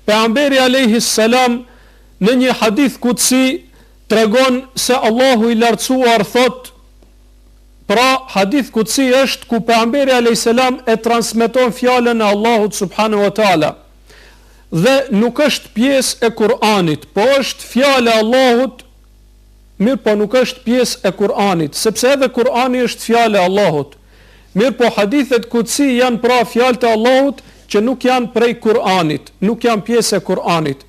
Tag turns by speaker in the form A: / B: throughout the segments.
A: Pejgamberi alayhi salam në një hadith kutsi tregon se Allahu i lartësuar thot, pra hadith kutsi është ku pejgamberi alayhi salam e transmeton fjalën e Allahut subhanahu wa taala. Dhe nuk është pjesë e Kur'anit, po është fjala e Allahut, mirë po nuk është pjesë e Kur'anit, sepse edhe Kur'ani është fjala e Allahut. Mirë po hadithet kutsi janë pra fjalët e Allahut që nuk janë prej Kur'anit, nuk janë pjesë e Kur'anit.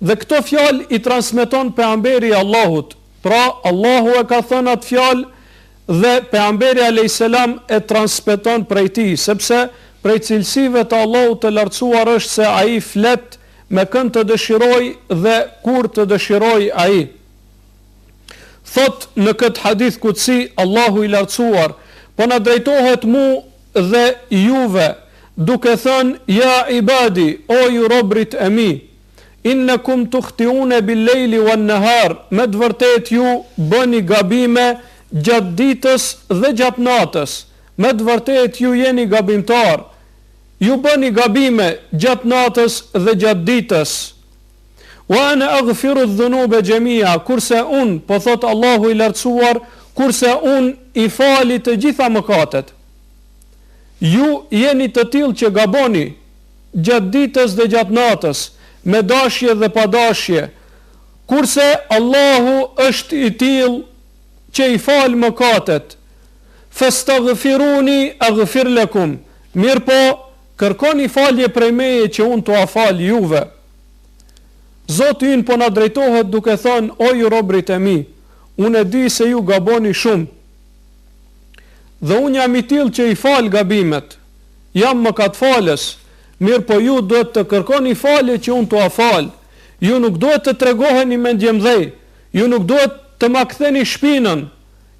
A: Dhe këto fjalë i transmeton pejgamberi i Allahut. Pra Allahu e ka thënë atë fjalë dhe pejgamberi alayhis salam e transmeton prej tij, sepse prej cilësive të Allahut të lartësuar është se ai flet me kënd të dëshiroj dhe kur të dëshiroj ai. Thot në këtë hadith kutsi Allahu i lartësuar, po na drejtohet mu dhe juve, duke thënë: ja ibadi, o ju robrit e mi, innakum tukhti'un bil lejli wan nahar, me të vërtet ju bëni gabime gjatë ditës dhe gjatë natës, me të vërtet ju jeni gabimtar, ju bëni gabime gjatë natës dhe gjatë ditës. Wa ana aghfiru dhunuba jamia, kurse un, po thot Allahu i lartësuar, kurse un i fali të gjitha mëkatet. Ju jeni të tillë që gaboni gjatë ditës dhe gjatë natës, me dashje dhe pa dashje, kurse Allahu është i tillë që i fal mëkatet. Fastaghfiruni aghfir lakum, mirë po kërkoni falje prej meje që unë t'ua fal juve. Zoti ynë po na drejtohet duke thënë: o ju robrit e mi, unë e di se ju gaboni shumë, dhe unë jam i tillë që i fal gabimet, jam mëkatfalës, mirë po ju duhet të kërkoni falje që unë t'ua fal. Ju nuk duhet të tregoheni me ndjemdhej, ju nuk duhet të ma ktheni shpinën,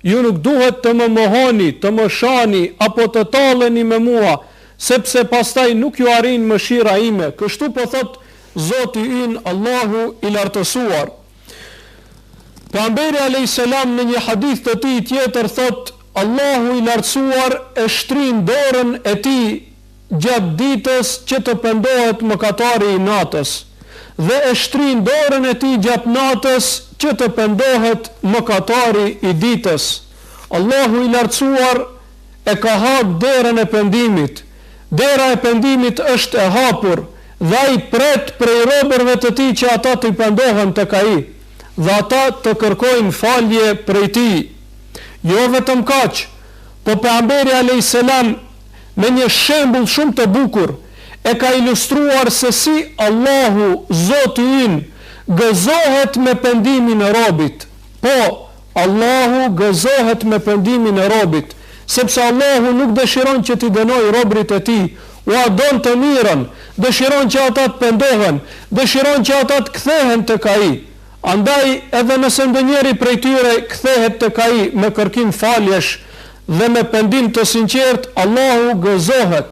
A: ju nuk duhet të më mohoni, të më shani apo të talleni me mua, sepse pastaj nuk ju arrin mëshira ime. Kështu po thot Zoti ynë Allahu i lartësuar. Pejgamberi alayhis salam në një hadith të tij tjetër thot: Allahu i lartësuar e shtrin dorën e tij gjatë ditës që të pendohet mëkatari i natës, dhe e shtrin dorën e tij gjatë natës që të pendohet mëkatari i ditës. Allahu i lartësuar e ka hap derën e pendimit. Dera e pendimit është e hapur dhe ai pret prej robërve të tij që ata të pendohen tek ai dhe ata të kërkojnë falje prej tij. Jo vetëm kaq, po pejgamberi alayhis salam me një shembull shumë të bukur e ka ilustruar se si Allahu, Zoti ynë, gëzohet me pendimin e robit. Po, Allahu gëzohet me pendimin e robit, sepse Allahu nuk dëshiron që t'i dënoj robrit e tij, ua don të mirën, dëshiron që ata të pendohen, dëshiron që ata të kthehen tek ai. Andaj edhe nëse ndonjëri prej tyre kthehet tek ai me kërkim faljesh dhe me pendim të sinqert, Allahu gëzohet.